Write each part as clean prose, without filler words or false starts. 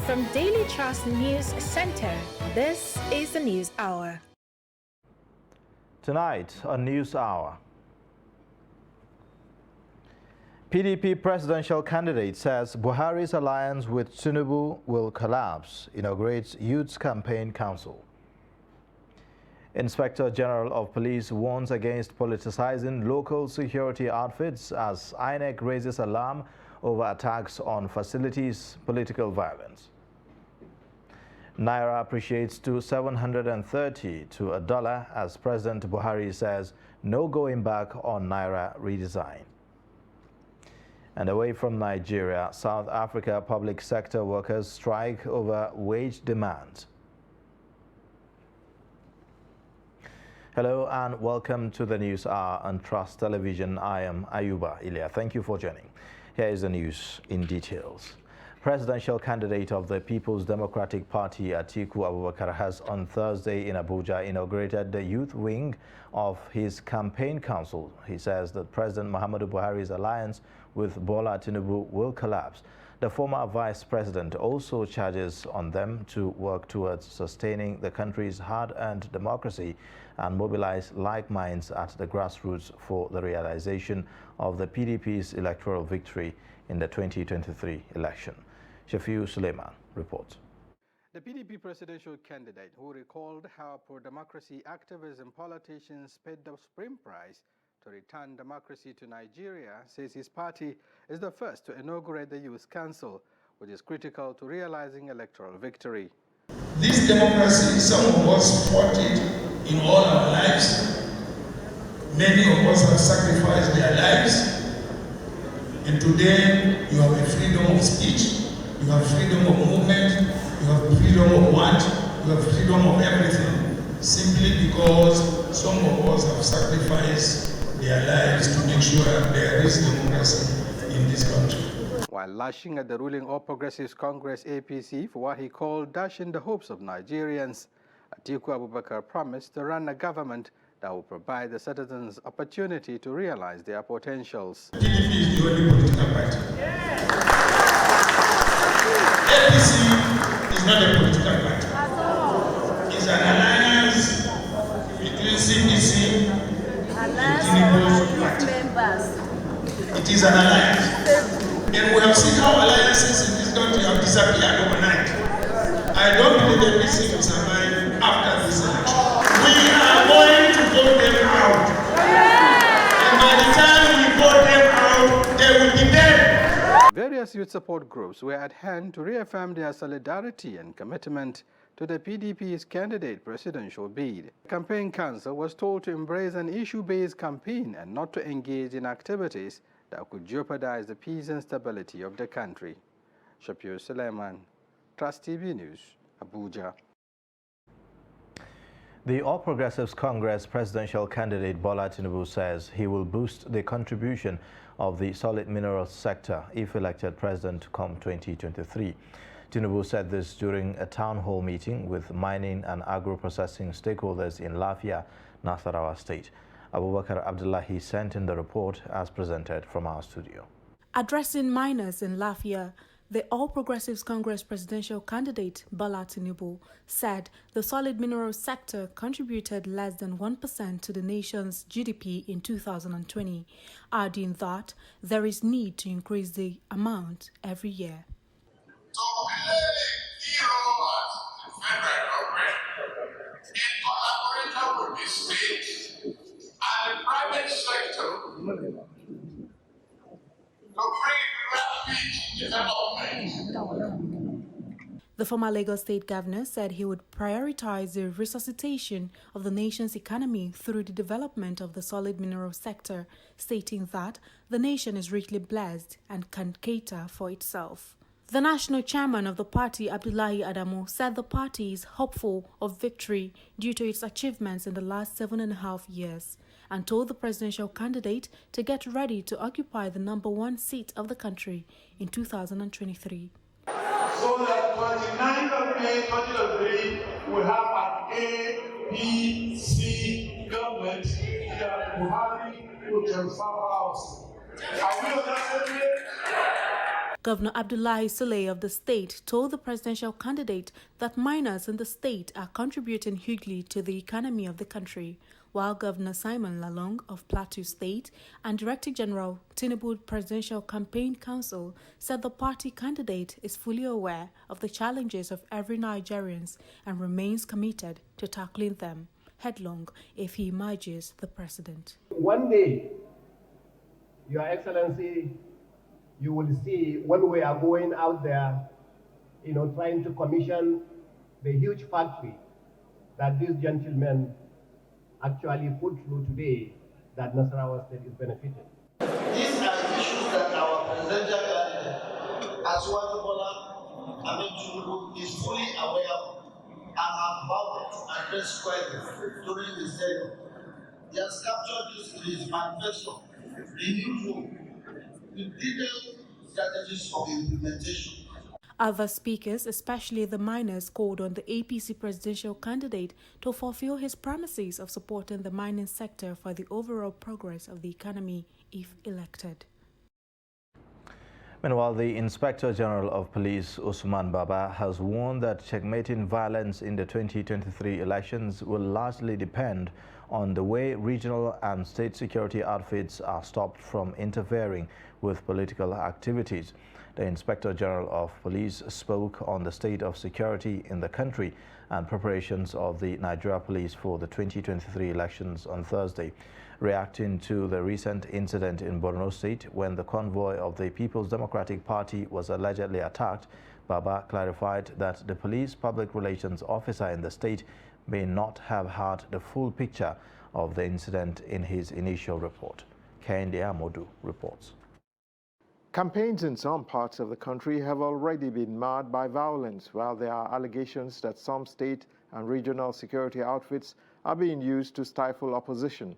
From Daily Trust News Center, this is the News Hour. Tonight on News Hour, PDP presidential candidate says Buhari's alliance with Tinubu will collapse, inaugurates Youth Campaign Council. Inspector General of Police warns against politicizing local security outfits as INEC raises alarm over attacks on facilities, political violence. Naira appreciates to 730 to a dollar as President Buhari says no going back on Naira redesign. And away from Nigeria, South Africa public sector workers strike over wage demands. Hello and welcome to the News Hour on Trust Television. I am Ayuba Ilya. Thank you for joining. Here is the news in details. Presidential candidate of the People's Democratic Party, Atiku Abubakar, has on Thursday in Abuja inaugurated the youth wing of his campaign council. He says that President Muhammadu Buhari's alliance with Bola Tinubu will collapse. The former vice president also charges on them to work towards sustaining the country's hard-earned democracy and mobilize like minds at the grassroots for the realization of the PDP's electoral victory in the 2023 election. Shafiu Suleiman reports. The PDP presidential candidate, who recalled how pro-democracy activists and politicians paid the supreme price to return democracy to Nigeria, says his party is the first to inaugurate the Youth Council, which is critical to realizing electoral victory. This democracy, some of us fought it in all our lives. Many of us have sacrificed their lives. And today, you have a freedom of speech, you have freedom of movement, you have freedom of want, you have freedom of everything, simply because some of us have sacrificed their lives to make sure there is democracy in this country. While lashing at the ruling All Progressives Congress APC for what he called dashing the hopes of Nigerians, Atiku Abubakar promised to run a government that will provide the citizens opportunity to realize their potentials. PDP is the only political party. APC is not a political party. It's an alliance between CPC and Tinubu's party. It is an alliance. And we have seen how alliances in this country have disappeared overnight. I don't believe APC will survive after this election. We are going to vote them out. And by the time we vote them out, they will be dead. Various youth support groups were at hand to reaffirm their solidarity and commitment to the PDP's candidate presidential bid. The campaign council was told to embrace an issue-based campaign and not to engage in activities that could jeopardize the peace and stability of the country. Shafiu Suleiman, Trust TV News, Abuja. The All Progressives Congress presidential candidate Bola Tinubu says he will boost the contribution of the solid minerals sector if elected president come 2023. Tinubu said this during a town hall meeting with mining and agro-processing stakeholders in Lafia, Nasarawa State. Abubakar Abdullahi sent in the report as presented from our studio. Addressing miners in Lafia, the All Progressives Congress presidential candidate Bola Tinubu said the solid minerals sector contributed less than 1% to the nation's GDP in 2020, adding that there is need to increase the amount every year. And the private sector to bring rapid development. The former Lagos State Governor said he would prioritize the resuscitation of the nation's economy through the development of the solid mineral sector, stating that the nation is richly blessed and can cater for itself. The national chairman of the party, Abdullahi Adamu, said the party is hopeful of victory due to its achievements in the last 7.5 years, and told the presidential candidate to get ready to occupy the #1 seat of the country in 2023. So that 29th of May 2023 we have an APC government that Buhari will transfer out. Are we on that? Governor Abdullahi Saleh of the state told the presidential candidate that miners in the state are contributing hugely to the economy of the country, while Governor Simon Lalong of Plateau State and Director General Tinubu Presidential Campaign Council said the party candidate is fully aware of the challenges of every Nigerian and remains committed to tackling them headlong if he emerges the president. One day, Your Excellency, you will see when we are going out there, trying to commission the huge factory that these gentlemen actually put through today, that Nasarawa State is benefiting. These are issues that our presidential candidate, Asiwaju Bola Ahmed Tinubu, is fully aware of and have vowed to address squarely during his tenure. He has captured this in his manifesto, the new room, with detailed strategies of implementation. Other speakers, especially the miners, called on the APC presidential candidate to fulfill his promises of supporting the mining sector for the overall progress of the economy if elected. Meanwhile, the Inspector General of Police, Usman Baba, has warned that checkmating violence in the 2023 elections will largely depend on the way regional and state security outfits are stopped from interfering with political activities. The Inspector General of Police spoke on the state of security in the country and preparations of the Nigeria Police for the 2023 elections on Thursday. Reacting to the recent incident in Borno State when the convoy of the People's Democratic Party was allegedly attacked, Baba clarified that the police public relations officer in the state may not have had the full picture of the incident in his initial report. Kehinde Amodu reports. Campaigns in some parts of the country have already been marred by violence, while there are allegations that some state and regional security outfits are being used to stifle opposition.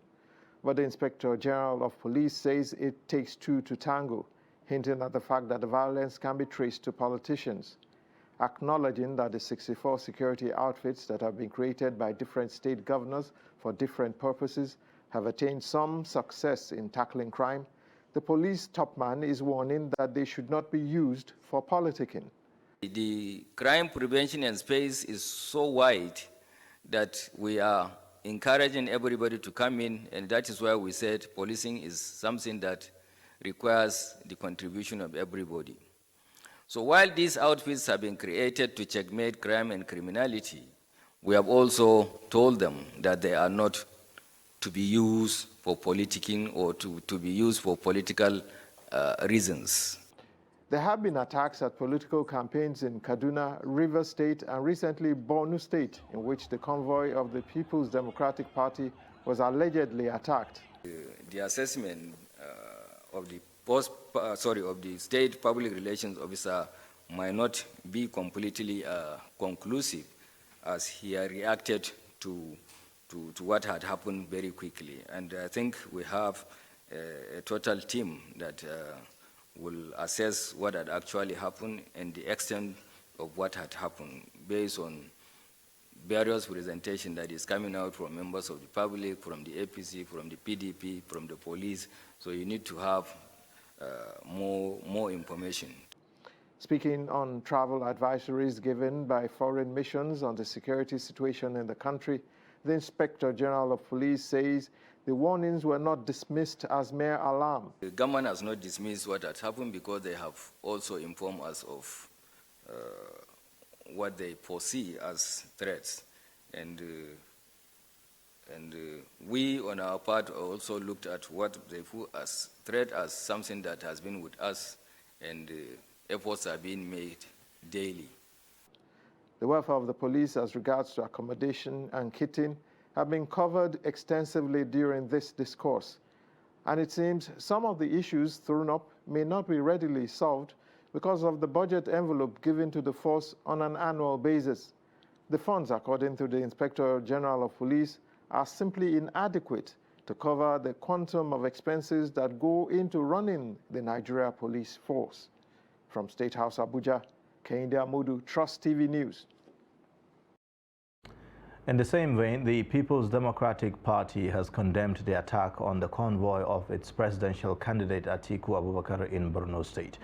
But the Inspector General of Police says it takes two to tango, hinting at the fact that the violence can be traced to politicians. Acknowledging that the 64 security outfits that have been created by different state governors for different purposes have attained some success in tackling crime, the police topman is warning that they should not be used for politicking. The crime prevention and space is so wide that we are encouraging everybody to come in, and that is why we said policing is something that requires the contribution of everybody. So while these outfits have been created to checkmate crime and criminality, we have also told them that they are not to be used for politicking or to be used for political reasons. There have been attacks at political campaigns in Kaduna, Rivers State, and recently Borno State, in which the convoy of the People's Democratic Party was allegedly attacked. The assessment of the state public relations officer might not be completely conclusive, as he reacted to what had happened very quickly. And I think we have a total team that will assess what had actually happened and the extent of what had happened based on various presentation that is coming out from members of the public, from the APC, from the PDP, from the police. So you need to have more information. Speaking on travel advisories given by foreign missions on the security situation in the country, the Inspector General of Police says the warnings were not dismissed as mere alarm. The government has not dismissed what had happened because they have also informed us of what they foresee as threats. And we, on our part, also looked at what they put as threat as something that has been with us, and efforts are being made daily. The welfare of the police as regards to accommodation and kitting have been covered extensively during this discourse. And it seems some of the issues thrown up may not be readily solved because of the budget envelope given to the force on an annual basis. The funds, according to the Inspector General of Police, are simply inadequate to cover the quantum of expenses that go into running the Nigeria Police Force. From State House, Abuja, Kehinde Amodu, Trust TV News. In the same vein, the People's Democratic Party has condemned the attack on the convoy of its presidential candidate Atiku Abubakar in Borno State.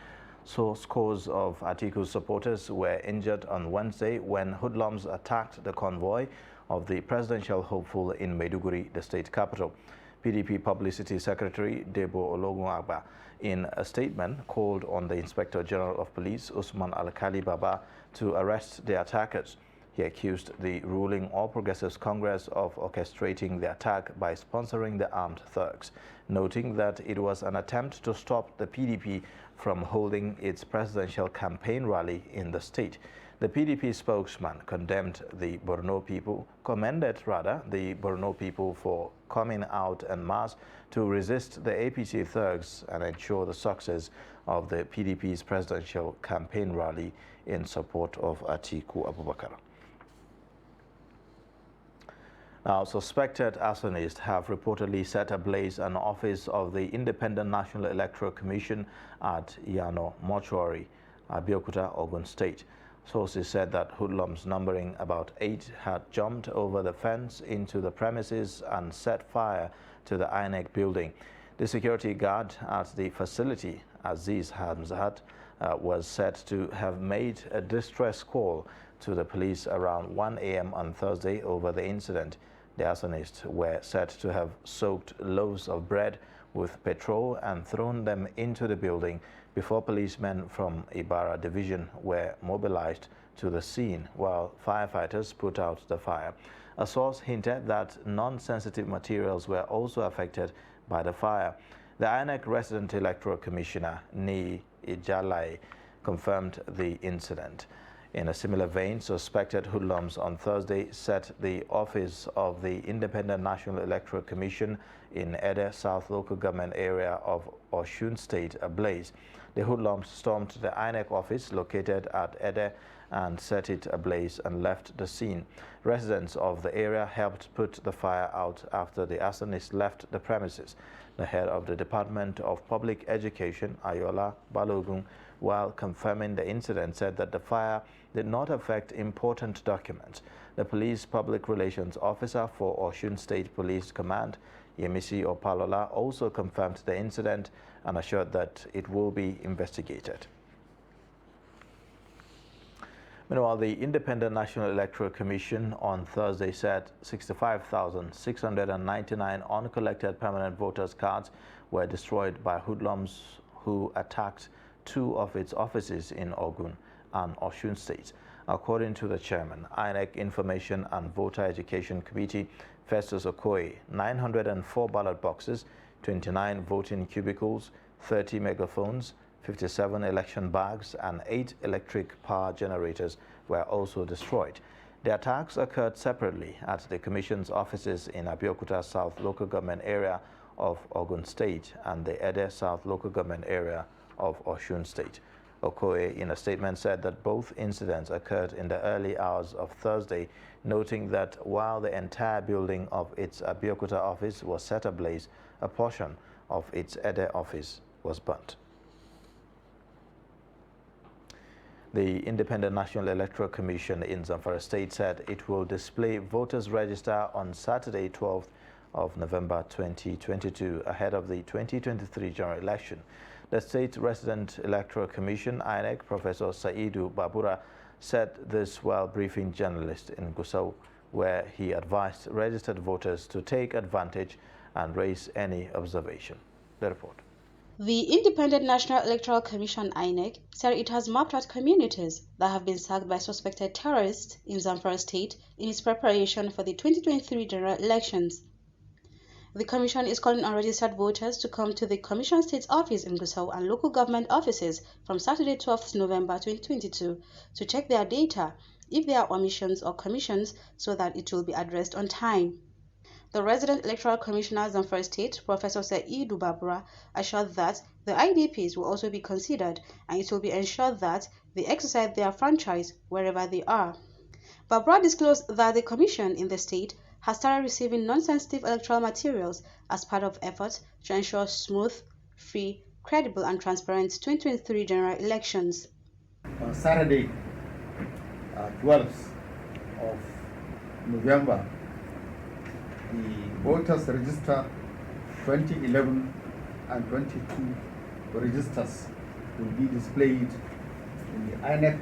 So scores of Atiku supporters were injured on Wednesday when hoodlums attacked the convoy of the presidential hopeful in Maiduguri, the state capital. PDP Publicity Secretary Debo Ologun-Agba, in a statement, called on the Inspector General of Police, Usman Al-Kali Baba, to arrest the attackers. He accused the ruling All Progressives Congress of orchestrating the attack by sponsoring the armed thugs, noting that it was an attempt to stop the PDP from holding its presidential campaign rally in the state. The PDP spokesman commended the Borno people for coming out en masse to resist the APC thugs and ensure the success of the PDP's presidential campaign rally in support of Atiku Abubakar. Now, suspected arsonists have reportedly set ablaze an office of the Independent National Electoral Commission at Yano Mortuary, Abeokuta, Ogun State. Sources said that hoodlums numbering about 8 had jumped over the fence into the premises and set fire to the INEC building. The security guard at the facility, Aziz Hamzat, was said to have made a distress call to the police around 1 a.m. on Thursday over the incident. The arsonists were said to have soaked loaves of bread with petrol and thrown them into the building before policemen from Ibarra Division were mobilized to the scene while firefighters put out the fire. A source hinted that non-sensitive materials were also affected by the fire. The INEC Resident Electoral Commissioner, Ni Ijalai, confirmed the incident. In a similar vein, suspected hoodlums on Thursday set the office of the Independent National Electoral Commission in Ede South Local Government area of Osun State ablaze. The hoodlums stormed the INEC office located at Ede and set it ablaze and left the scene. Residents of the area helped put the fire out after the arsonists left the premises. The head of the Department of Public Education, Ayola Balogun, while confirming the incident, said that the fire did not affect important documents. The police public relations officer for Osun State Police Command, Yemisi Opalola, also confirmed the incident and assured that it will be investigated. Meanwhile, the Independent National Electoral Commission on Thursday said 65,699 uncollected permanent voters' cards were destroyed by hoodlums who attacked 2 of its offices in Ogun and Osun States. According to the chairman, INEC Information and Voter Education Committee, Festus Okoye, 904 ballot boxes, 29 voting cubicles, 30 megaphones, 57 election bags and 8 electric power generators were also destroyed. The attacks occurred separately at the Commission's offices in Abeokuta South Local Government area of Ogun State and the Ede South Local Government area of Osun State. Okoye, in a statement, said that both incidents occurred in the early hours of Thursday, noting that while the entire building of its Abeokuta office was set ablaze, a portion of its Ede office was burnt. The Independent National Electoral Commission in Zamfara State said it will display voters' register on Saturday, 12th of November 2022, ahead of the 2023 general election. The State Resident Electoral Commission, INEC, Professor Saidu Babura, said this while briefing journalists in Gusau, where he advised registered voters to take advantage and raise any observation. The report. The Independent National Electoral Commission, INEC, said it has mapped out communities that have been sacked by suspected terrorists in Zamfara State in its preparation for the 2023 general elections. The Commission is calling on registered voters to come to the Commission State's office in Gusau and local government offices from Saturday, 12th November 2022 to check their data if there are omissions or commissions so that it will be addressed on time. The Resident Electoral Commissioner Zamfara State, Professor Saidu Babura, assured that the IDPs will also be considered and it will be ensured that they exercise their franchise wherever they are. Babura disclosed that the Commission in the state has started receiving non-sensitive electoral materials as part of efforts to ensure smooth, free, credible and transparent 2023 general elections. On Saturday, 12th of November, the voters register 2011 and 22 registers will be displayed in the INEC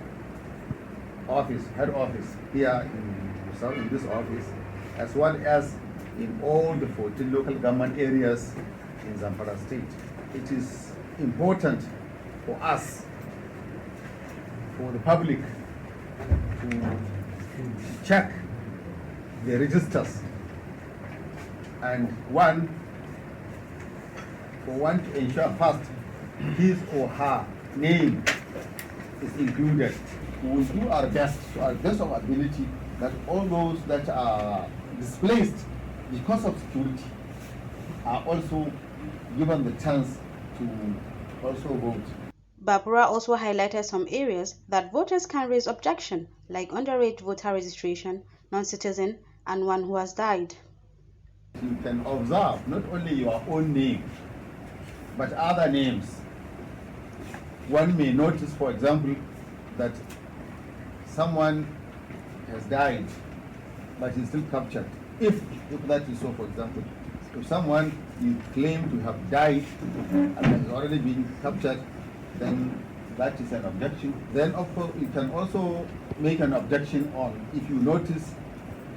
office, head office here in this office, as well as in all the 14 local government areas in Zamfara state. It is important for us, for the public, to check the registers, and for one to ensure first his or her name is included. We will do our best, to our best of ability, that all those that are displaced because of security are also given the chance to also vote. Babura also highlighted some areas that voters can raise objection, like underage voter registration, non-citizen, and one who has died. You can observe not only your own name, but other names. One may notice, for example, that someone has died, but is still captured. If that is so, for example, if someone is claimed to have died and has already been captured, then that is an objection. Then, of course, you can also make an objection on if you notice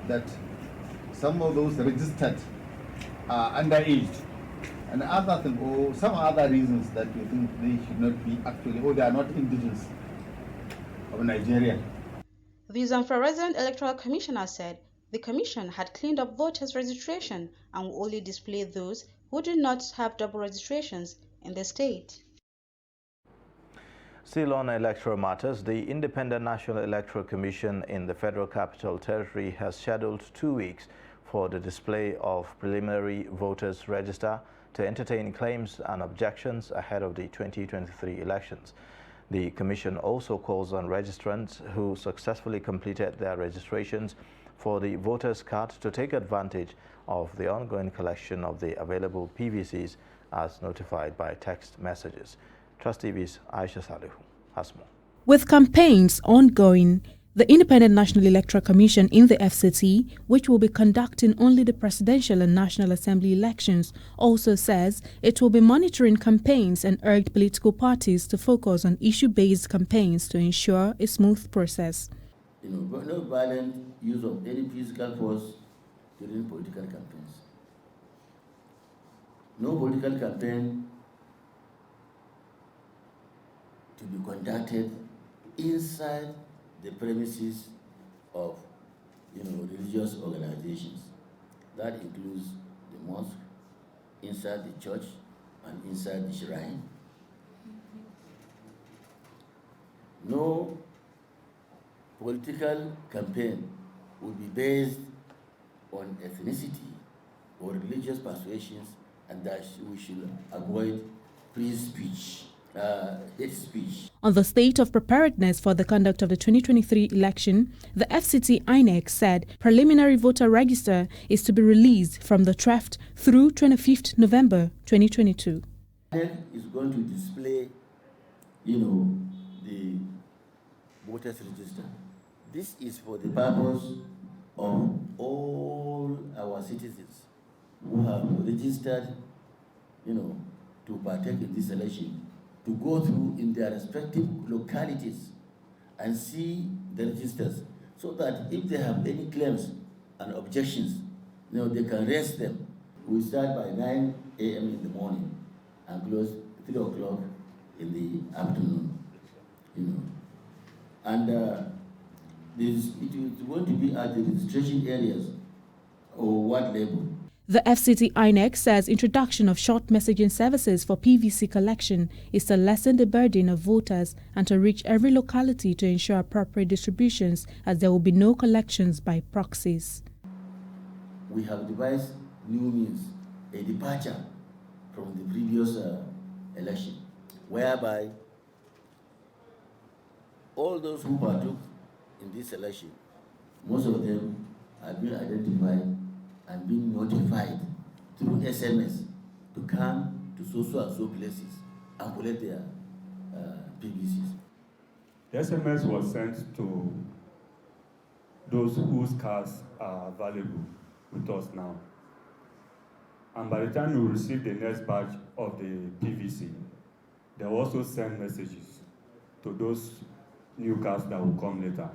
that some of those registered are underage, and other thing, or some other reasons that you think they should not be actually, or they are not indigenous of Nigeria. The Zamfara Resident Electoral Commissioner said the commission had cleaned up voters' registration and will only display those who do not have double registrations in the state. Still on electoral matters, the Independent National Electoral Commission in the Federal Capital Territory has scheduled 2 weeks for the display of preliminary voters' register to entertain claims and objections ahead of the 2023 elections. The Commission also calls on registrants who successfully completed their registrations for the voters' card to take advantage of the ongoing collection of the available PVCs as notified by text messages. Trust TV's Aisha Salihu has more. With campaigns ongoing, the Independent National Electoral Commission in the FCT, which will be conducting only the presidential and National Assembly elections, also says it will be monitoring campaigns and urged political parties to focus on issue-based campaigns to ensure a smooth process. No violent use of any physical force during political campaigns. No political campaign to be conducted inside the premises of religious organizations. That includes the mosque, inside the church, and inside the shrine. No political campaign will be based on ethnicity or religious persuasions, and that we should avoid free speech. Hate speech. On the state of preparedness for the conduct of the 2023 election, the FCT INEC said preliminary voter register is to be released from the 12th through 25th November 2022. INEC is going to display, the voters register. This is for the purpose of all our citizens who have registered, to partake in this election, to go through in their respective localities and see the registers, so that if they have any claims and objections, they can raise them. We start by 9 a.m. in the morning and close 3 o'clock in the afternoon. And it is going to be at the registration areas or ward level. The FCT INEC says introduction of short messaging services for PVC collection is to lessen the burden of voters and to reach every locality to ensure appropriate distributions, as there will be no collections by proxies. We have devised new means, a departure from the previous election, whereby all those who partook in this election, most of them have been identified and being notified through SMS to come to so and so places and collect their PVCs. The SMS was sent to those whose cards are available with us now. And by the time you receive the next batch of the PVC, They will also send messages to those new cards that will come later.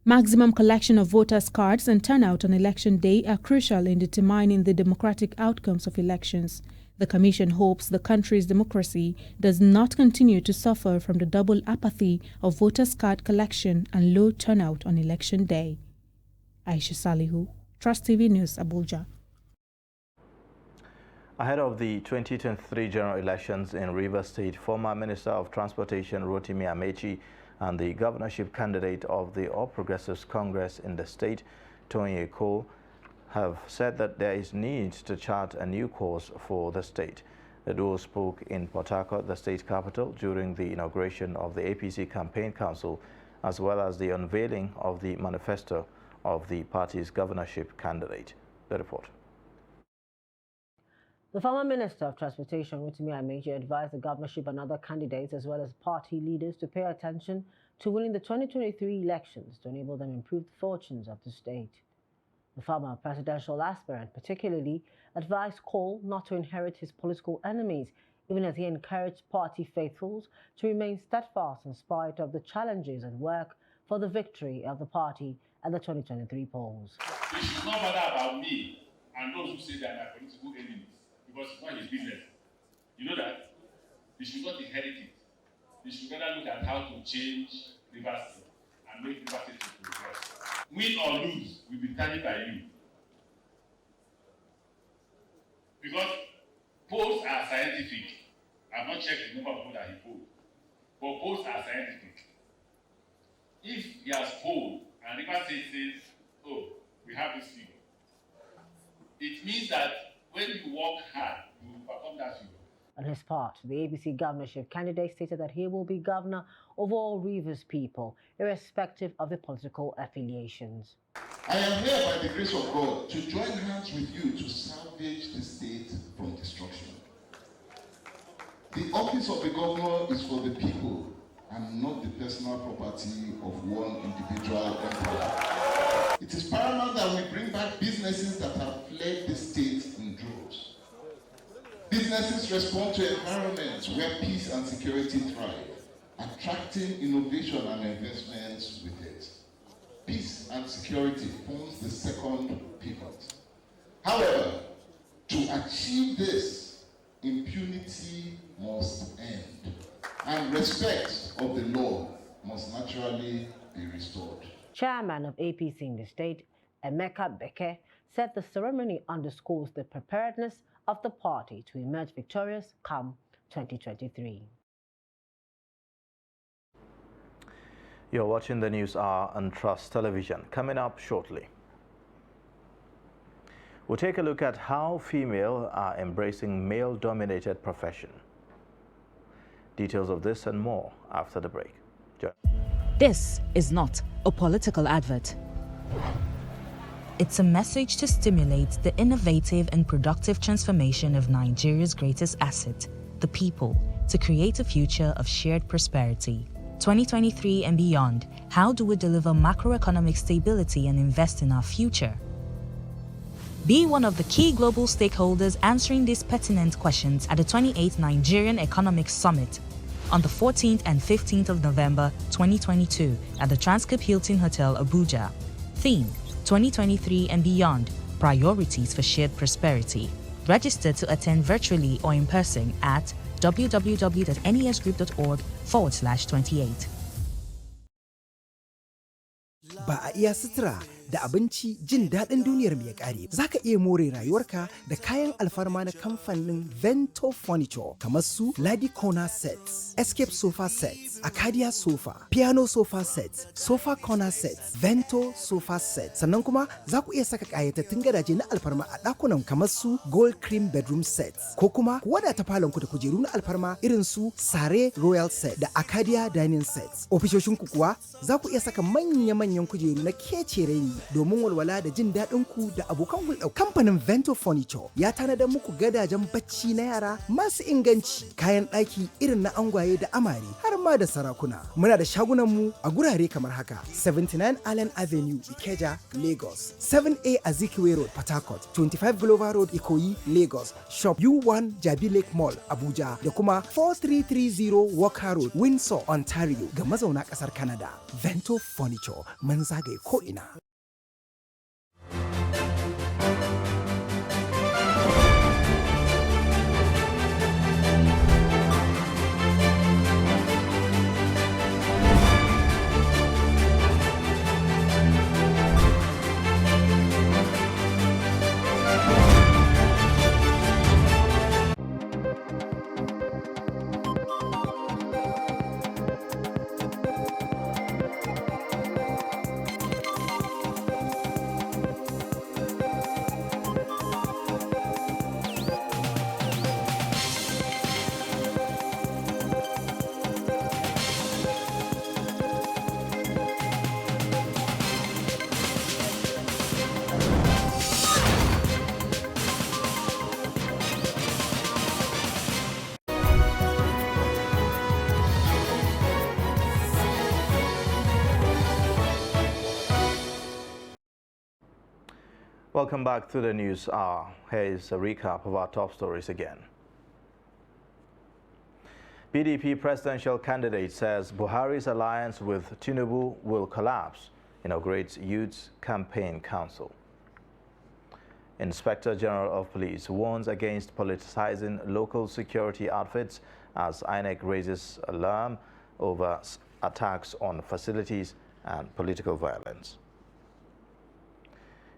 Maximum collection of voters' cards and turnout on election day are crucial in determining the democratic outcomes of elections. The Commission hopes the country's democracy does not continue to suffer from the double apathy of voters' card collection and low turnout on election day. Aisha Salihu, Trust TV News, Abuja. Ahead of the 2023 general elections in Rivers State, former Minister of Transportation Rotimi Amechi and the governorship candidate of the All Progressives Congress in the state, Tony Eko, have said that there is need to chart a new course for the state. The duo spoke in Port Harcourt, the state capital, during the inauguration of the APC Campaign Council, as well as the unveiling of the manifesto of the party's governorship candidate. The report. The former Minister of Transportation, Rotimi Amechi, advised the governorship and other candidates as well as party leaders to pay attention to winning the 2023 elections to enable them improved fortunes of the state. The former presidential aspirant particularly advised Cole not to inherit his political enemies, even as he encouraged party faithfuls to remain steadfast in spite of the challenges and work for the victory of the party at the 2023 polls. It should not matter about me and those who say they are my political enemies, because it's not his business. You know that? They should not inherit it. They should rather look at how to change Rivers State and make Rivers State to progress. Win or lose will be determined by you. Because polls are scientific. I've not checked the number of people that he polled. But polls are scientific. If he has polled and Rivers State says, oh, we have this figure, it means that when you work hard, you will perform that figure. On his part, the APC governorship candidate stated that he will be governor of all Rivers people, irrespective of their political affiliations. I am here by the grace of God to join hands with you to salvage the state from destruction. The office of the governor is for the people and not the personal property of one individual employer. It is paramount that we bring back businesses that have fled the state in droves. Businesses respond to environments where peace and security thrive, attracting innovation and investments with it. Peace and security forms the second pivot. However, to achieve this, impunity must end, and respect of the law must naturally be restored. Chairman of APC in the state, Emeka Beke, said the ceremony underscores the preparedness of the party to emerge victorious come 2023. You're watching the News Hour on Trust Television. Coming up shortly, we'll take a look at how females are embracing male-dominated profession. Details of this and more after the break. This is not a political advert. It's a message to stimulate the innovative and productive transformation of Nigeria's greatest asset, the people, to create a future of shared prosperity. 2023 and beyond, how do we deliver macroeconomic stability and invest in our future? Be one of the key global stakeholders answering these pertinent questions at the 28th Nigerian Economic Summit on the 14th and 15th of November 2022 at the Transcorp Hilton Hotel, Abuja. Theme: 2023 and beyond, priorities for shared prosperity. Register to attend virtually or in person at www.nesgroup.org/28. Ba a iya sutura da abinci jin daɗin duniyar mai ƙare. Za ka iya more rayuwarka da kayan alfarma na kamfanin Vento Furniture kamar su Ladi Corner Sets, Escape Sofa Sets, Acadia Sofa, Piano Sofa Sets, Sofa Corner Sets, Vento Sofa Sets. Sannan kuma za ku iya saka ƙayatattun gadaje na alfarma a ɗakunan kamar su Gold Cream Bedroom Sets ko kuma wadata falon ku da kujeru na alfarma irin su Sare Royal Set da Acadia Dining Sets. Ofishoshinku kuwa za ku iya saka manya-manyan kujeru na kece raini domin walwala da jin daɗin ku da abokan hulɗa. Kamfanin Vento Furniture ya tanadar muku gadajen bacci na yara masu inganci, kayan ɗaki irin na angwaye da amare har ma da sarakuna. Muna da shagunan mu a gurare kamar haka: 79 Allen Avenue, Ikeja, Lagos; 7A Azikiwe Road, Port Harcourt; 25 Glover Road, Ikoyi, Lagos; Shop U1 Jabi Lake Mall, Abuja, da kuma 4330 Walker Road, Windsor, Ontario ga mazauna ƙasar Canada. Vento Furniture, mun zagaye ko'ina. Welcome back to the news hour. Here is a recap of our top stories again. PDP presidential candidate says Buhari's alliance with Tinubu will collapse, inaugurates Youth Campaign Council. Inspector General of Police warns against politicizing local security outfits as INEC raises alarm over attacks on facilities and political violence.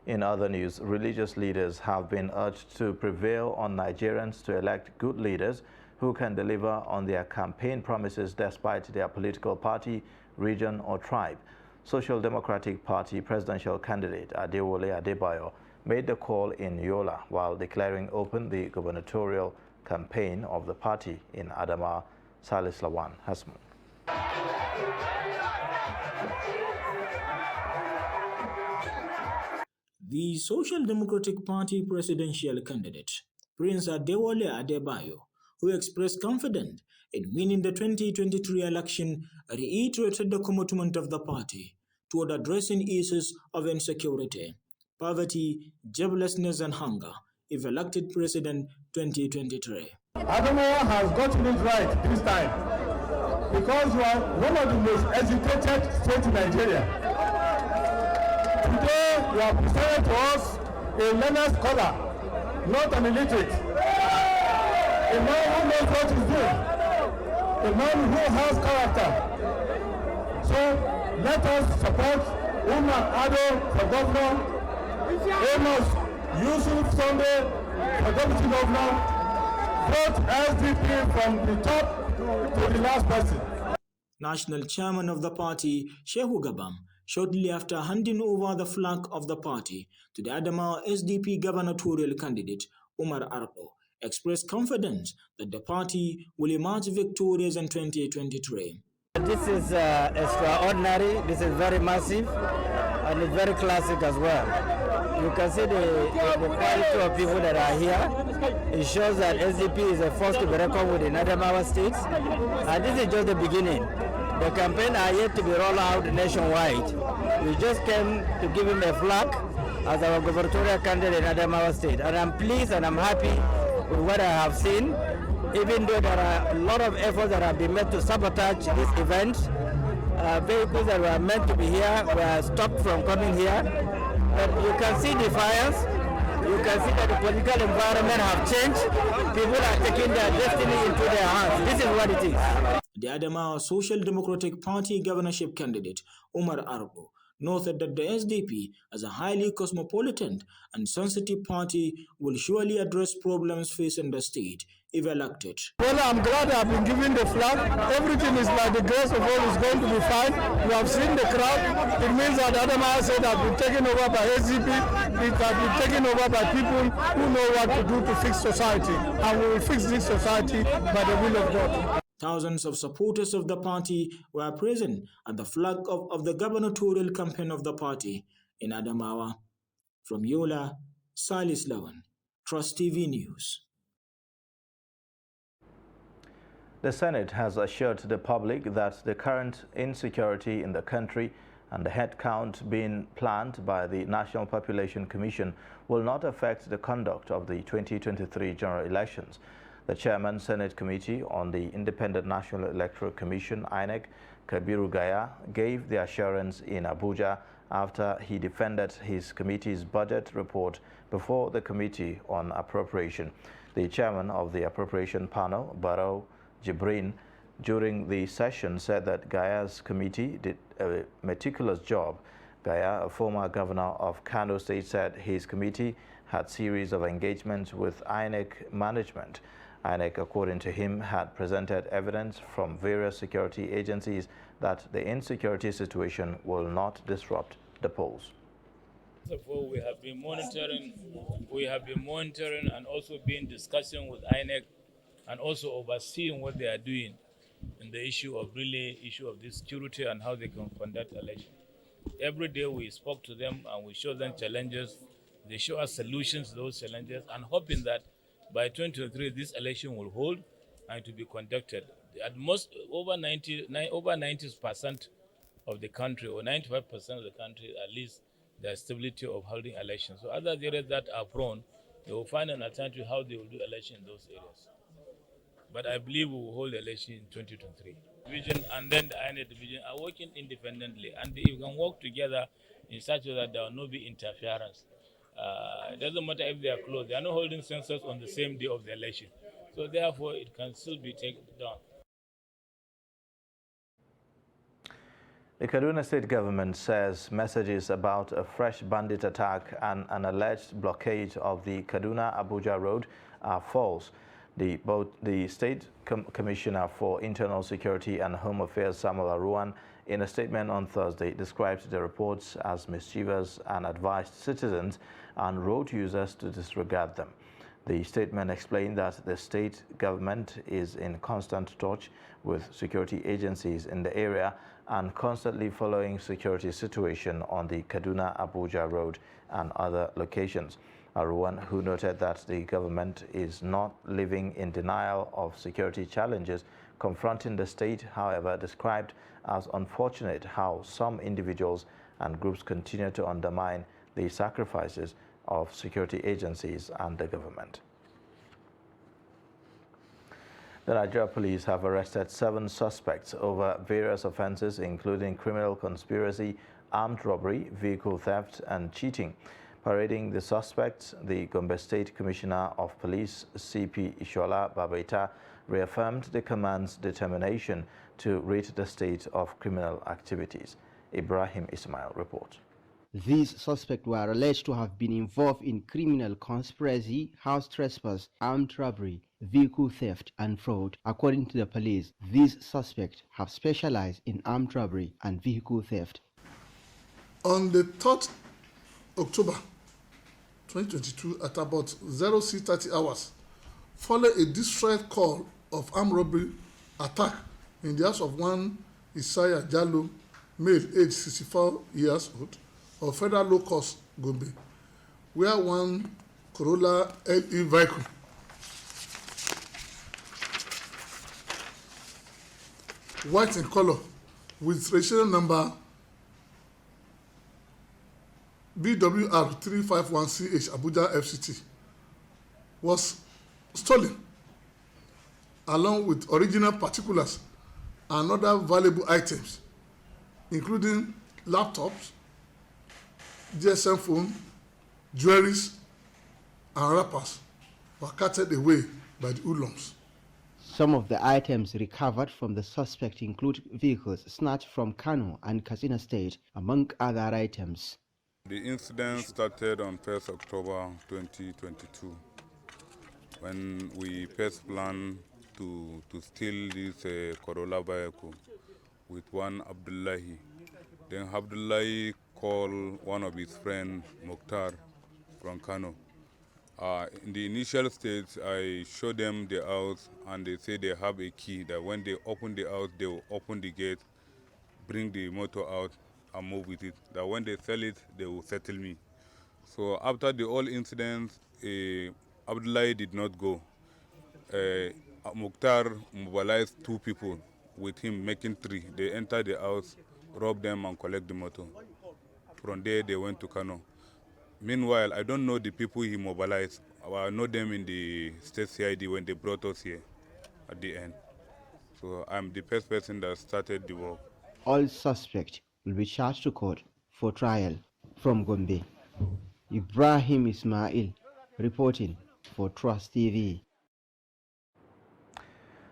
In other news, religious leaders have been urged to prevail on Nigerians to elect good leaders who can deliver on their campaign promises despite their political party, region or tribe. Social Democratic Party presidential candidate Adewole Adebayo made the call in Yola while declaring open the gubernatorial campaign of the party in Adamawa. Salis Lawan has more. The Social Democratic Party presidential candidate, Prince Adewole Adebayo, who expressed confidence in winning the 2023 election, reiterated the commitment of the party toward addressing issues of insecurity, poverty, joblessness and hunger if elected president 2023. Adamawa has gotten it right this time because you are one of the most educated states in Nigeria. Today, you have presented to us a learned scholar, not an illiterate. A man who knows what he's doing. A man who has character. So, let us support Umar Ado for governor, Amos Yusuf Sunday for deputy governor, vote SDP from the top to the last person. National chairman of the party, Shehu Gabam, shortly after handing over the flag of the party to the Adamawa SDP gubernatorial candidate Umar Ardo, expressed confidence that the party will emerge victorious in 2023. This is extraordinary, this is very massive, and it's very classic as well. You can see the quality of people that are here. It shows that SDP is a force to be reckoned with in Adamawa State, and this is just the beginning. The campaign are yet to be rolled out nationwide. We just came to give him a flag as our gubernatorial candidate in Adamawa State. And I'm pleased and I'm happy with what I have seen, even though there are a lot of efforts that have been made to sabotage this event. Vehicles that were meant to be here were stopped from coming here. But you can see defiance. You can see that the political environment have changed. People are taking their destiny into their hands. This is what it is. The Adamawa Social Democratic Party governorship candidate, Umar Ardo, noted that the SDP, as a highly cosmopolitan and sensitive party, will surely address problems facing the state if elected. Well, I'm glad I've been given the flag. Everything is by the grace of God is going to be fine. You have seen the crowd. It means that Adamawa State has been taken over by SDP. It has been taken over by people who know what to do to fix society. And we will fix this society by the will of God. Thousands of supporters of the party were present at the flag of the gubernatorial campaign of the party in Adamawa. From Yola, Salis Lawan, Trust TV News. The Senate has assured the public that the current insecurity in the country and the headcount being planned by the National Population Commission will not affect the conduct of the 2023 general elections. The Chairman, Senate Committee on the Independent National Electoral Commission, INEC, Kabiru Gaya, gave the assurance in Abuja after he defended his committee's budget report before the Committee on Appropriation. The chairman of the Appropriation Panel, Barrow Jibrin, during the session said that Gaya's committee did a meticulous job. Gaya, a former governor of Kano State, said his committee had series of engagements with INEC management. INEC, according to him, had presented evidence from various security agencies that the insecurity situation will not disrupt the polls. First of all, we have been monitoring and also been discussing with INEC and also overseeing what they are doing in the issue of this security and how they can conduct election. Every day we spoke to them and we showed them challenges. They show us solutions to those challenges and hoping that by 2023 this election will hold and to be conducted. At most over 90% of the country or 95% of the country at least the stability of holding elections. So other areas that are prone, they will find an alternative how they will do election in those areas. But I believe we will hold the election in 2023. Division and then the INEC division are working independently and they can work together in such a way that there will not be interference. It doesn't matter if they are close. They are not holding census on the same day of the election. So therefore, it can still be taken down. The Kaduna State government says messages about a fresh bandit attack and an alleged blockade of the Kaduna-Abuja road are false. The State Commissioner for Internal Security and Home Affairs, Samuel Aruwan, in a statement on Thursday, described the reports as mischievous and advised citizens and road users to disregard them. The statement explained that the state government is in constant touch with security agencies in the area and constantly following security situation on the Kaduna-Abuja road and other locations. Aruwan, who noted that the government is not living in denial of security challenges confronting the state, however, described as unfortunate how some individuals and groups continue to undermine the sacrifices of security agencies and the government. The Nigeria police have arrested 7 suspects over various offenses, including criminal conspiracy, armed robbery, vehicle theft, and cheating. Parading the suspects, the Gombe State Commissioner of Police, CP Ishola Babaita, reaffirmed the command's determination to rid the state of criminal activities. Ibrahim Ismail reports. These suspects were alleged to have been involved in criminal conspiracy, house trespass, armed robbery, vehicle theft, and fraud. According to the police, these suspects have specialized in armed robbery and vehicle theft. On the 3rd October 2022, at about 06:30 hours, following a distress call of armed robbery attack in the house of one Isaiah Jallo, male, aged 64 years old, of Federal Low Cost Gombe, where one Corolla LE vehicle white in color with registration number BWR 351CH Abuja FCT was stolen, along with original particulars and other valuable items, including laptops, GSM phone, jewelries, and wrappers, were carted away by the hoodlums. Some of the items recovered from the suspect include vehicles snatched from Kano and Katsina State, among other items. The incident started on 1st October 2022 when we first planned to steal this Corolla vehicle with one Abdullahi. Then Abdullahi called one of his friends, Mokhtar, from Kano. In the initial stage, I showed them the house and they say they have a key, that when they open the house, they will open the gate, bring the motor out and move with it. That when they sell it, they will settle me. So after the whole incident, Abdullahi did not go. Mukhtar mobilized 2 people with him, making 3. They entered the house, robbed them, and collect the motor. From there, they went to Kano. Meanwhile, I don't know the people he mobilized. I know them in the state CID when they brought us here at the end. So I'm the first person that started the work. All suspects will be charged to court for trial. From Gombe, Ibrahim Ismail reporting for Trust TV.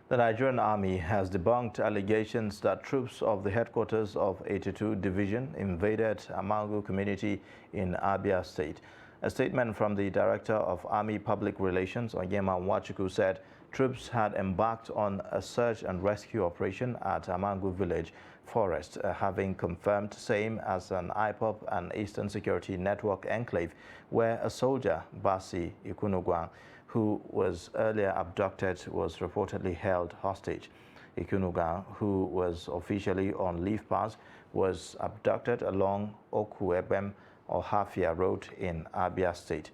The Nigerian Army has debunked allegations that troops of the headquarters of 82 Division invaded Amangu community in Abia State. A statement from the Director of Army Public Relations, Onyema Nwachukwu, said troops had embarked on a search and rescue operation at Amangu Village Forest, having confirmed same as an IPOP and Eastern Security Network enclave, where a soldier, Basi Ikunugwang, who was earlier abducted, was reportedly held hostage. Ikunuga, who was officially on leave pass, was abducted along Okuebem or Hafia Road in Abia State.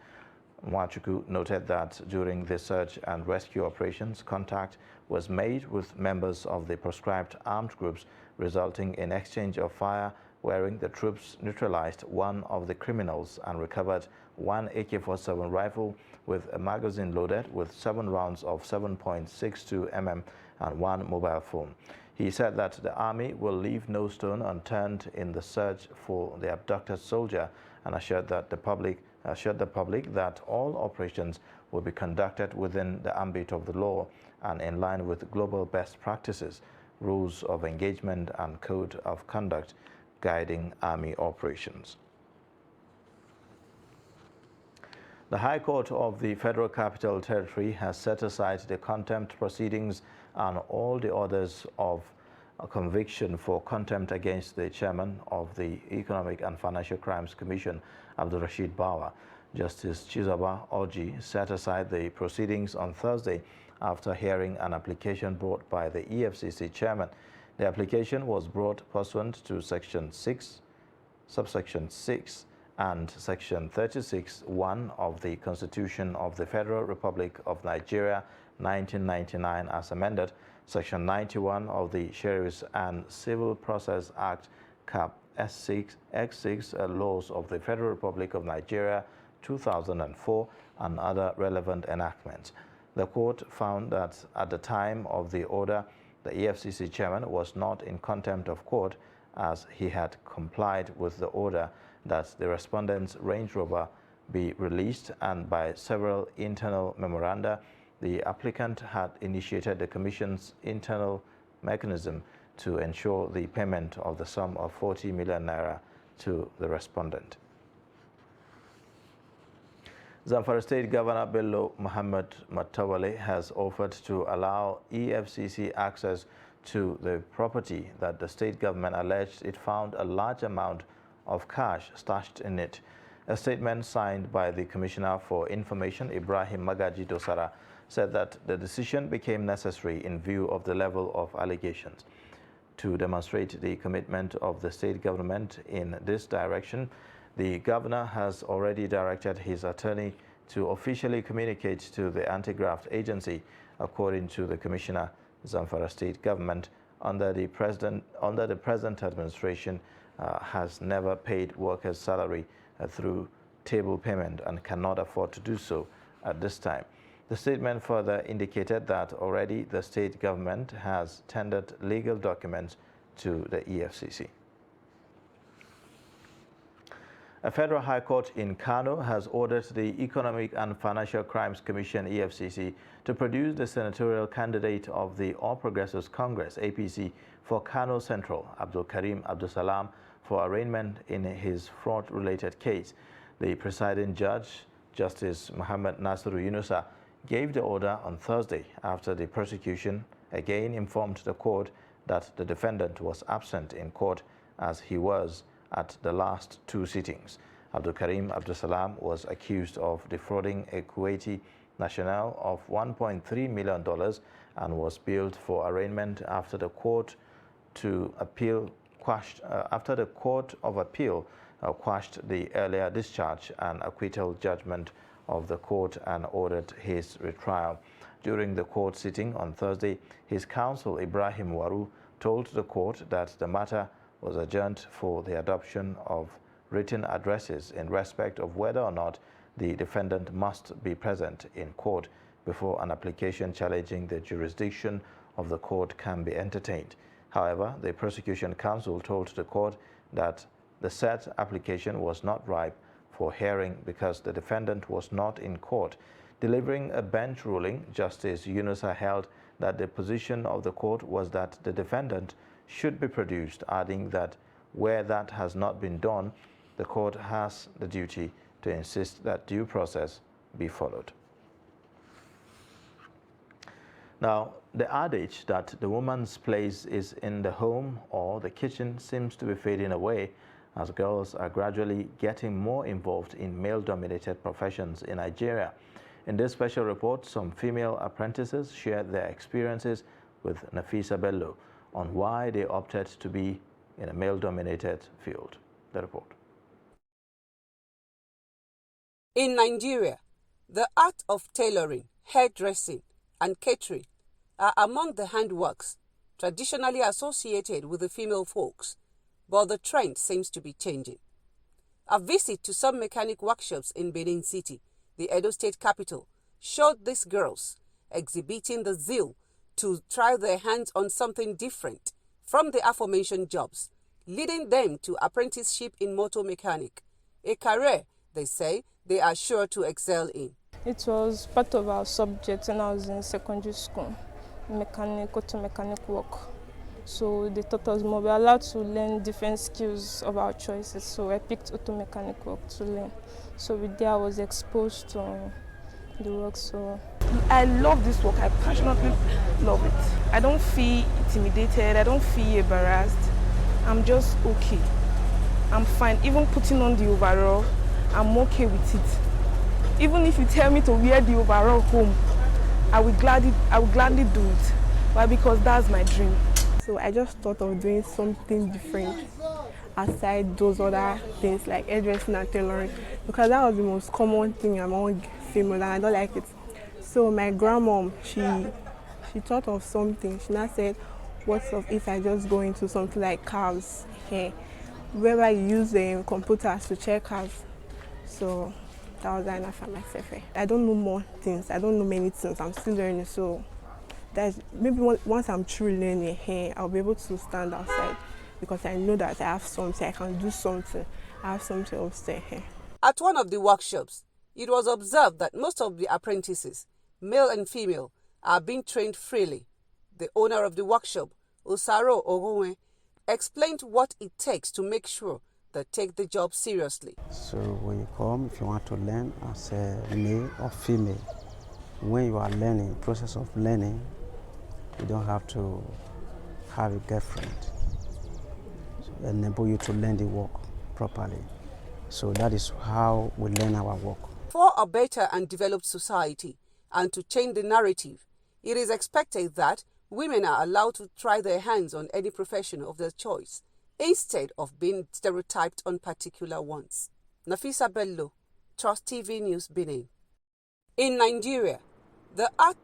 Nwachukwu noted that during the search and rescue operations, contact was made with members of the proscribed armed groups, resulting in exchange of fire, wherein the troops neutralized one of the criminals and recovered one AK-47 rifle with a magazine loaded with 7 rounds of 7.62 mm and 1 mobile phone. He said that the army will leave no stone unturned in the search for the abducted soldier, and assured the public that all operations will be conducted within the ambit of the law and in line with global best practices, rules of engagement and code of conduct guiding army operations. The High Court of the Federal Capital Territory has set aside the contempt proceedings and all the orders of a conviction for contempt against the chairman of the Economic and Financial Crimes Commission, Abdul Rashid Bawa. Justice Chizoba Oji set aside the proceedings on Thursday after hearing an application brought by the EFCC chairman. The application was brought pursuant to Section 6, subsection 6, and Section 36(1) of the Constitution of the Federal Republic of Nigeria, 1999, as amended, Section 91 of the Sheriffs and Civil Process Act, Cap. S6, X6, laws of the Federal Republic of Nigeria, 2004, and other relevant enactments. The court found that at the time of the order, the EFCC chairman was not in contempt of court, as he had complied with the order that the respondent's Range Rover be released, and by several internal memoranda, the applicant had initiated the Commission's internal mechanism to ensure the payment of the sum of 40 million naira to the respondent. Zamfara State Governor Bello Muhammad Matawale has offered to allow EFCC access to the property that the state government alleged it found a large amount of cash stashed in it. A statement signed by the Commissioner for Information, Ibrahim Magaji Dosara, said that the decision became necessary in view of the level of allegations. To demonstrate the commitment of the state government in this direction, the governor has already directed his attorney to officially communicate to the anti-graft agency. According to the Commissioner, Zamfara State government under the present administration has never paid workers' salary through table payment and cannot afford to do so at this time. The statement further indicated that already the state government has tendered legal documents to the EFCC. A federal high court in Kano has ordered the Economic and Financial Crimes Commission, EFCC, to produce the senatorial candidate of the All Progressives Congress, APC, for Kano Central, Abdul Karim Abdulsalam, for arraignment in his fraud-related case. The presiding judge, Justice Muhammad Nasiru Yunusa, gave the order on Thursday after the prosecution again informed the court that the defendant was absent in court, as he was at the last 2 sittings. Abdul Karim Abdulsalam was accused of defrauding a Kuwaiti national of $1.3 million and was billed for arraignment after the court to appeal after the Court of Appeal quashed the earlier discharge and acquittal judgment of the court and ordered his retrial. During the court sitting on Thursday, his counsel Ibrahim Waru told the court that the matter was adjourned for the adoption of written addresses in respect of whether or not the defendant must be present in court before an application challenging the jurisdiction of the court can be entertained. However, the prosecution counsel told the court that the said application was not ripe for hearing because the defendant was not in court. Delivering a bench ruling, Justice Yunusa held that the position of the court was that the defendant should be produced, adding that where that has not been done, the court has the duty to insist that due process be followed. Now, the adage that the woman's place is in the home or the kitchen seems to be fading away as girls are gradually getting more involved in male-dominated professions in Nigeria. In this special report, some female apprentices shared their experiences with Nafisa Bello on why they opted to be in a male-dominated field. The report. In Nigeria, the art of tailoring, hairdressing, and catering are among the handworks traditionally associated with the female folks, but the trend seems to be changing. A visit to some mechanic workshops in Benin City, the Edo State capital, showed these girls exhibiting the zeal to try their hands on something different from the aforementioned jobs, leading them to apprenticeship in motor mechanic, a career they say they are sure to excel in. It was part of our subject when I was in secondary school, auto mechanic work. So they taught us more. We were allowed to learn different skills of our choices. So I picked auto mechanic work to learn. So with that I was exposed to the work. So I love this work. I passionately love it. I don't feel intimidated. I don't feel embarrassed. I'm just okay. I'm fine. Even putting on the overall, I'm okay with it. Even if you tell me to wear the overall home, I will gladly do it. Why? Because that's my dream. So I just thought of doing something different aside those other things like hairdressing and tailoring, because that was the most common thing among females and I don't like it. So my grandmom, she thought of something. She now said, what's up if I just go into something like cars here, where I use the computers to check cars. So that was enough for myself. I don't know more things. I don't know many things. I'm still learning. So that's maybe once I'm truly learning here, I'll be able to stand outside because I know that I have something. I can do something. I have something upstairs here. At one of the workshops, it was observed that most of the apprentices, male and female, are being trained freely. The owner of the workshop, Osaro Ogunwe, explained what it takes to make sure they take the job seriously. So when you come, if you want to learn as a male or female, when you are learning, process of learning, you don't have to have a girlfriend. So enable you to learn the work properly. So that is how we learn our work. For a better and developed society and to change the narrative, it is expected that women are allowed to try their hands on any profession of their choice, instead of being stereotyped on particular ones. Nafisa Bello, Trust TV News, Benin. In Nigeria, the art...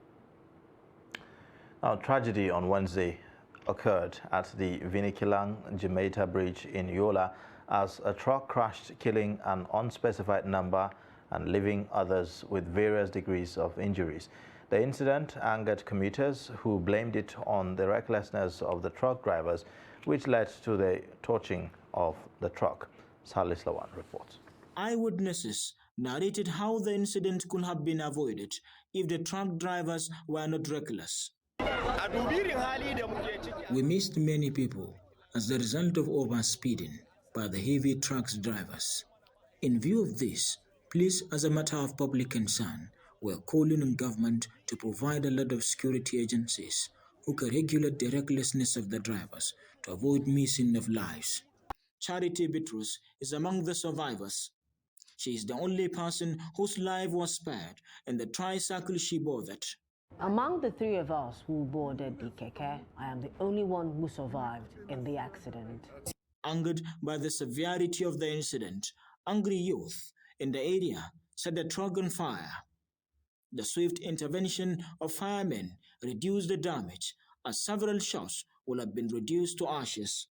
Now, tragedy on Wednesday occurred at the Vinikilang Jimeta Bridge in Yola as a truck crashed, killing an unspecified number and leaving others with various degrees of injuries. The incident angered commuters who blamed it on the recklessness of the truck drivers, which led to the torching of the truck. Salis Lawan reports. Eyewitnesses narrated how the incident could have been avoided if the truck drivers were not reckless. We missed many people as the result of overspeeding by the heavy trucks drivers. In view of this, police, as a matter of public concern, were calling on government to provide a lot of security agencies who can regulate the recklessness of the drivers to avoid missing of lives. Charity Bitrus is among the survivors. She is the only person whose life was spared in the tricycle she boarded. Among the three of us who boarded the keke, I am the only one who survived in the accident. Angered by the severity of the incident, angry youth in the area set the truck on fire. The swift intervention of firemen reduced the damage, as several shops will have been reduced to ashes.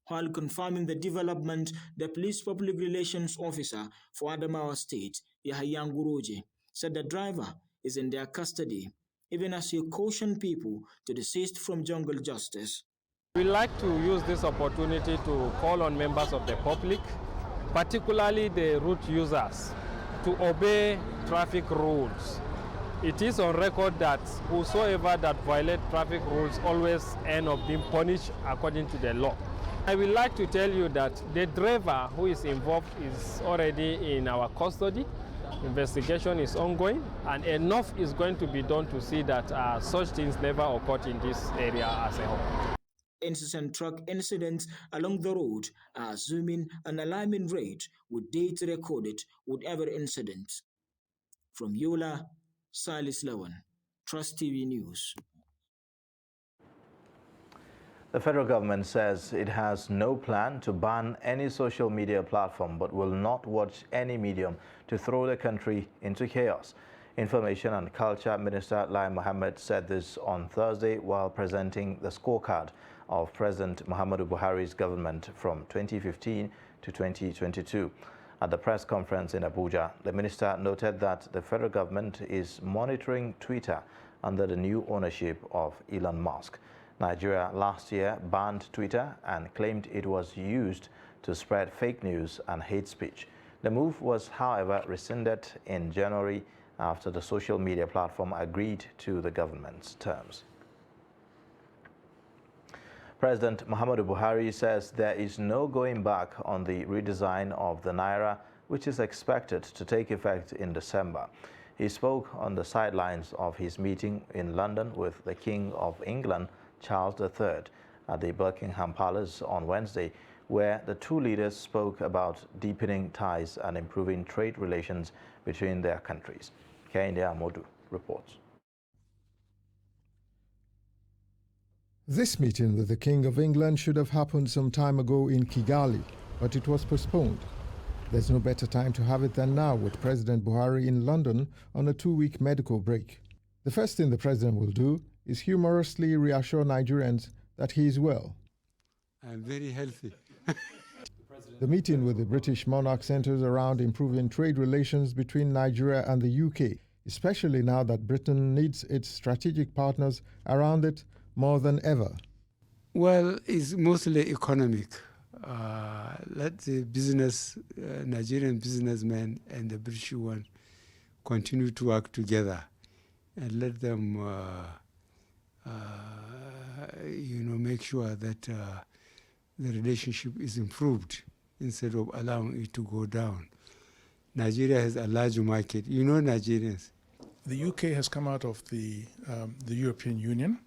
While confirming the development, the police public relations officer for Adamawa State, Yahya Nguroje, said the driver is in their custody, even as he cautioned people to desist from jungle justice. We'd like to use this opportunity to call on members of the public, particularly the route users, to obey traffic rules. It is on record that whosoever that violate traffic rules always end up being punished according to the law. I would like to tell you that the driver who is involved is already in our custody. Investigation is ongoing, and enough is going to be done to see that such things never occurred in this area as a whole. Incessant truck incidents along the road are assuming an alarming rate, with data recorded with every incident. From Yola, Salis Lawan, Trust TV News. The federal government says it has no plan to ban any social media platform, but will not watch any medium to throw the country into chaos. Information and Culture Minister Lai Mohammed said this on Thursday while presenting the scorecard of President Muhammadu Buhari's government from 2015 to 2022. At the press conference in Abuja, the minister noted that the federal government is monitoring Twitter under the new ownership of Elon Musk. Nigeria last year banned Twitter and claimed it was used to spread fake news and hate speech. The move was, however, rescinded in January after the social media platform agreed to the government's terms. President Muhammadu Buhari says there is no going back on the redesign of the Naira, which is expected to take effect in December. He spoke on the sidelines of his meeting in London with the King of England, Charles III, at the Buckingham Palace on Wednesday, where the two leaders spoke about deepening ties and improving trade relations between their countries. Kehinde Amodu reports. This meeting with the King of England should have happened some time ago in Kigali, but it was postponed. There's no better time to have it than now, with President Buhari in London on a 2-week medical break. The first thing the president will do is humorously reassure Nigerians that he is well. I'm very healthy. The meeting with the British monarch centers around improving trade relations between Nigeria and the UK, especially now that Britain needs its strategic partners around it more than ever. Well, it's mostly economic. Let the Nigerian businessmen and the British one continue to work together, and let them make sure that the relationship is improved instead of allowing it to go down. Nigeria has a large market. You know Nigerians. The UK has come out of the European Union,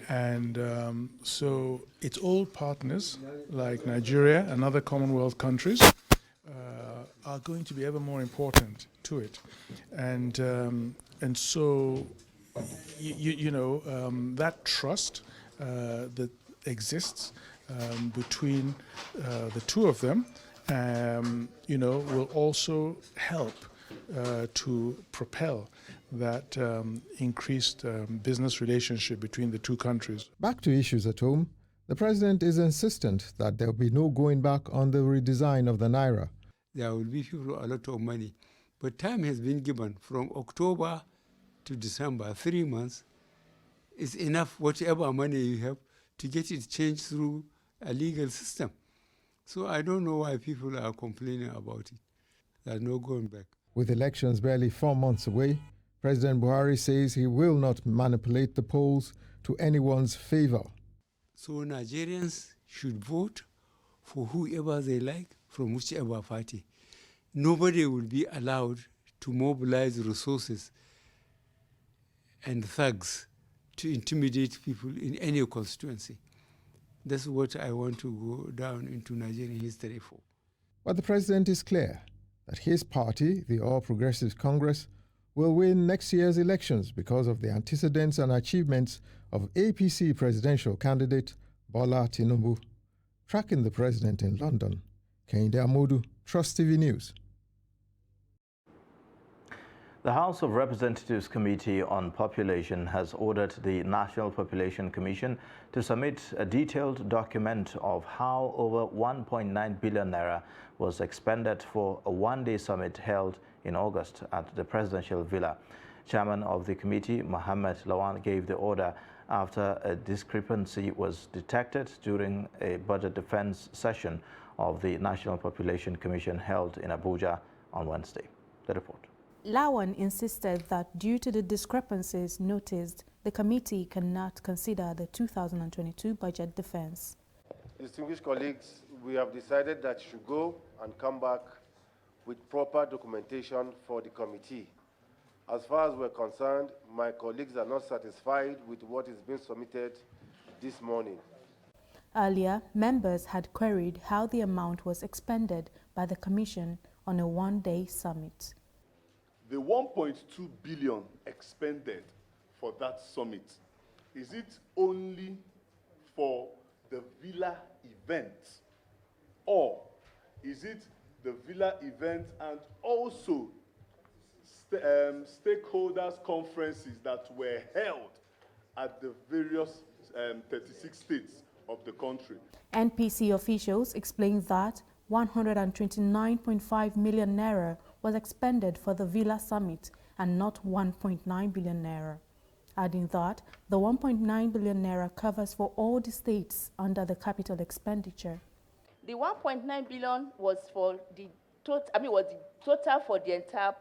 and so its old partners like Nigeria and other Commonwealth countries are going to be ever more important to it, and so that trust that exists between the two of them, will also help to propel that increased business relationship between the two countries. Back to issues at home, the president is insistent that there will be no going back on the redesign of the Naira. There will be people a lot of money, but time has been given from October to December, 3 months. Is enough, whatever money you have, to get it changed through a legal system. So I don't know why people are complaining about it. There's no going back. With elections barely 4 months away, President Buhari says he will not manipulate the polls to anyone's favor. So Nigerians should vote for whoever they like from whichever party. Nobody will be allowed to mobilize resources and thugs to intimidate people in any constituency. That's what I want to go down into Nigerian history for. But the president is clear that his party, the All Progressives Congress, will win next year's elections because of the antecedents and achievements of APC presidential candidate Bola Tinubu. Tracking the president in London, Kehinde Amodu, Trust TV News. The House of Representatives Committee on Population has ordered the National Population Commission to submit a detailed document of how over 1.9 billion naira was expended for a one-day summit held in August at the Presidential Villa. Chairman of the committee, Mohammed Lawan, gave the order after a discrepancy was detected during a budget defense session of the National Population Commission held in Abuja on Wednesday. The report. Lawan insisted that due to the discrepancies noticed, the committee cannot consider the 2022 budget defense. Distinguished colleagues, we have decided that you should go and come back with proper documentation for the committee. As far as we're concerned, my colleagues are not satisfied with what is being submitted this morning. Earlier, members had queried how the amount was expended by the Commission on a one-day summit. The 1.2 billion expended for that summit, is it only for the Villa event, or is it the Villa event and also stakeholders conferences that were held at the various 36 states of the country? NPC officials explained that 129.5 million naira was expended for the Villa Summit and not 1.9 billion naira, adding that the 1.9 billion naira covers for all the states under the capital expenditure. The 1.9 billion was for the total for the entire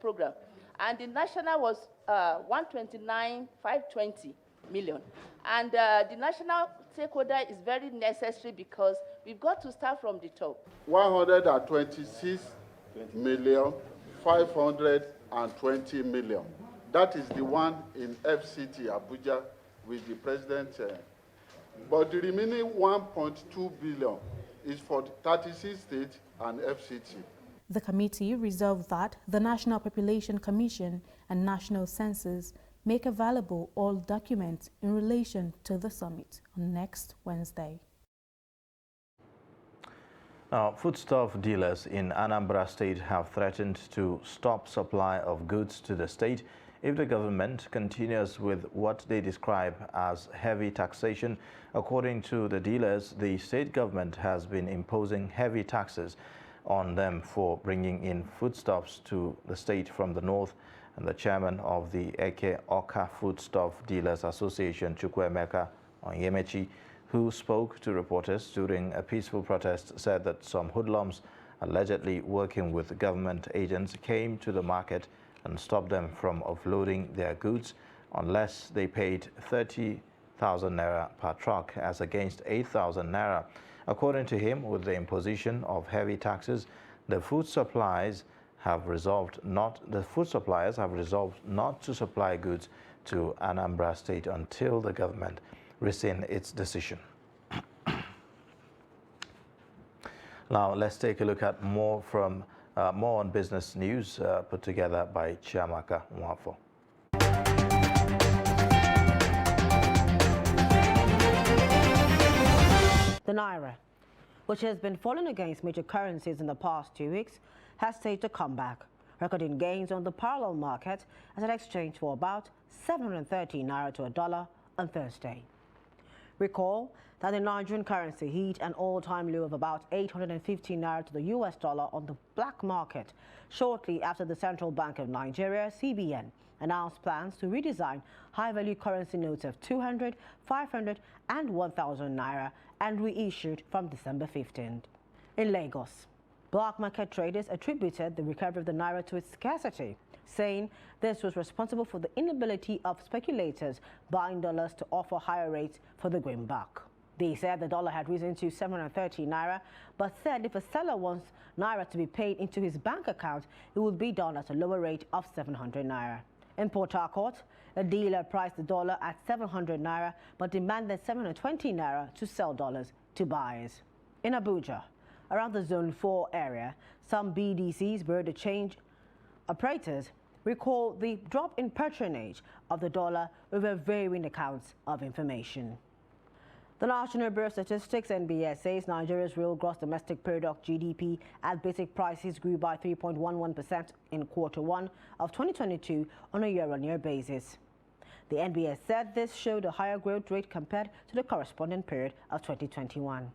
program, and the national was 129,520 million. And the national stakeholder is very necessary because we've got to start from the top. 126,520 million. That is the one in FCT Abuja with the president. But the remaining 1.2 billion is for 36 states and FCT. The committee resolved that the National Population Commission and National Census make available all documents in relation to the summit on next Wednesday. Now, foodstuff dealers in Anambra State have threatened to stop supply of goods to the state if the government continues with what they describe as heavy taxation. According to the dealers, the state government has been imposing heavy taxes on them for bringing in foodstuffs to the state from the north. And the chairman of the Eke Oka Foodstuff Dealers Association, Chukwuemeka Onyemechi, who spoke to reporters during a peaceful protest, said that some hoodlums allegedly working with government agents came to the market and stopped them from offloading their goods unless they paid 30,000 naira per truck as against 8,000 naira. According to him, with the imposition of heavy taxes, the food suppliers have resolved not to supply goods to Anambra State until the government rescind its decision. Now let's take a look at more on business news put together by Chiamaka Mwafo. The Naira, which has been falling against major currencies in the past 2 weeks, has staged a comeback, recording gains on the parallel market as it exchanged for about 730 naira to a dollar on Thursday. Recall that the Nigerian currency hit an all-time low of about 850 naira to the US dollar on the black market shortly after the Central Bank of Nigeria, CBN, announced plans to redesign high-value currency notes of 200, 500 and 1,000 naira and reissued from December 15th. In Lagos, black market traders attributed the recovery of the naira to its scarcity, saying this was responsible for the inability of speculators buying dollars to offer higher rates for the greenback. They said the dollar had risen to 730 naira, but said if a seller wants naira to be paid into his bank account, it would be done at a lower rate of 700 naira. In Port Harcourt, a dealer priced the dollar at 700 naira but demanded 720 naira to sell dollars to buyers. In Abuja, around the Zone 4 area, some BDCs, Bureau de Change operators, recall the drop in patronage of the dollar over varying accounts of information. The National Bureau of Statistics (NBS) says Nigeria's real gross domestic product (GDP) at basic prices grew by 3.11% in Q1 of 2022 on a year-on-year basis. The NBS said this showed a higher growth rate compared to the corresponding period of 2021.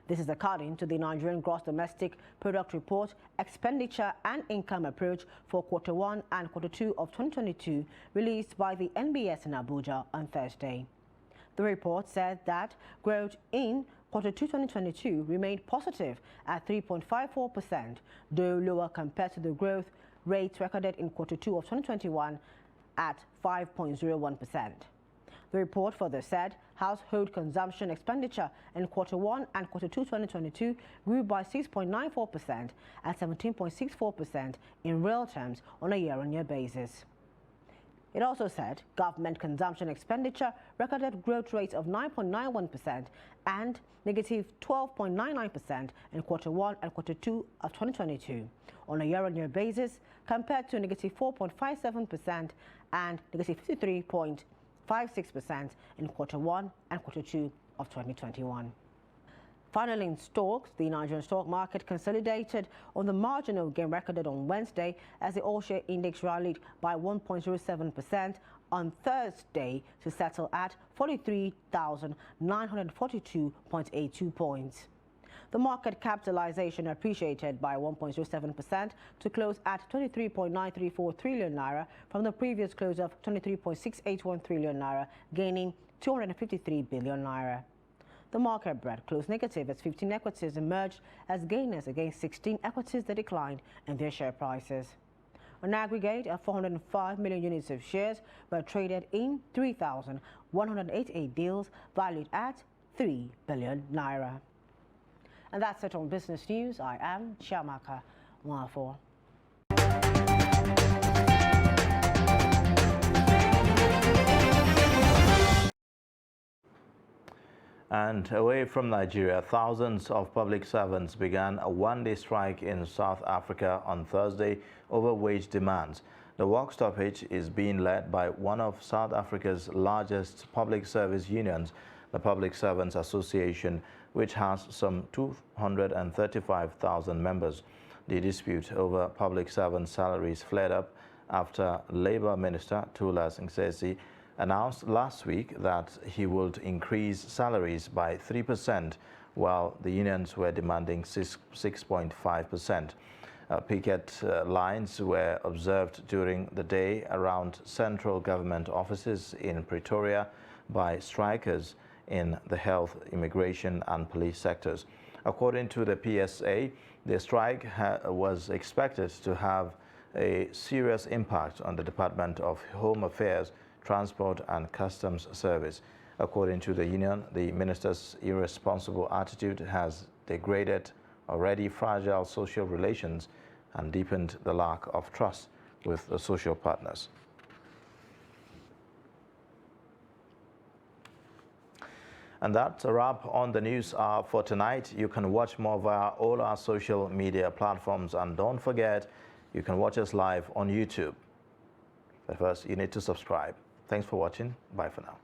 This is according to the Nigerian Gross Domestic Product Report, Expenditure and Income Approach for Q1 and Q2 of 2022, released by the NBS in Abuja on Thursday. The report said that growth in Q2 2022 remained positive at 3.54%, though lower compared to the growth rate recorded in Q2 of 2021 at 5.01%. The report further said household consumption expenditure in Q1 and Q2 2022 grew by 6.94% and 17.64% in real terms on a year-on-year basis. It also said government consumption expenditure recorded growth rates of 9.91% and negative 12.99% in Q1 and Q2 of 2022 on a year-on-year basis, compared to negative 4.57% and negative 53.56% in Q1 and Q2 of 2021. Finally, in stocks, the Nigerian stock market consolidated on the marginal gain recorded on Wednesday as the all-share index rallied by 1.07% on Thursday to settle at 43,942.82 points. The market capitalization appreciated by 1.07% to close at 23.934 trillion naira from the previous close of 23.681 trillion naira, gaining 253 billion naira. The market bread closed negative as 15 equities emerged as gainers against 16 equities that declined in their share prices. On aggregate, 405 million units of shares were traded in 3,188 deals valued at 3 billion naira. And that's it on Business News. I am Chiamaka Nwafo. And away from Nigeria, thousands of public servants began a one-day strike in South Africa on Thursday over wage demands. The work stoppage is being led by one of South Africa's largest public service unions, the Public Servants Association, which has some 235,000 members. The dispute over public servant salaries flared up after Labour Minister Thulas Nxesi announced last week that he would increase salaries by 3%, while the unions were demanding 6.5%. Picket lines were observed during the day around central government offices in Pretoria by strikers in the health, immigration and police sectors. According to the PSA, the strike was expected to have a serious impact on the Department of Home Affairs, Transport and Customs Service. According to the union, the minister's irresponsible attitude has degraded already fragile social relations and deepened the lack of trust with the social partners. And that's a wrap on the news hour for tonight. You can watch more via all our social media platforms, and don't forget, you can watch us live on YouTube. But first, you need to subscribe. Thanks for watching. Bye for now.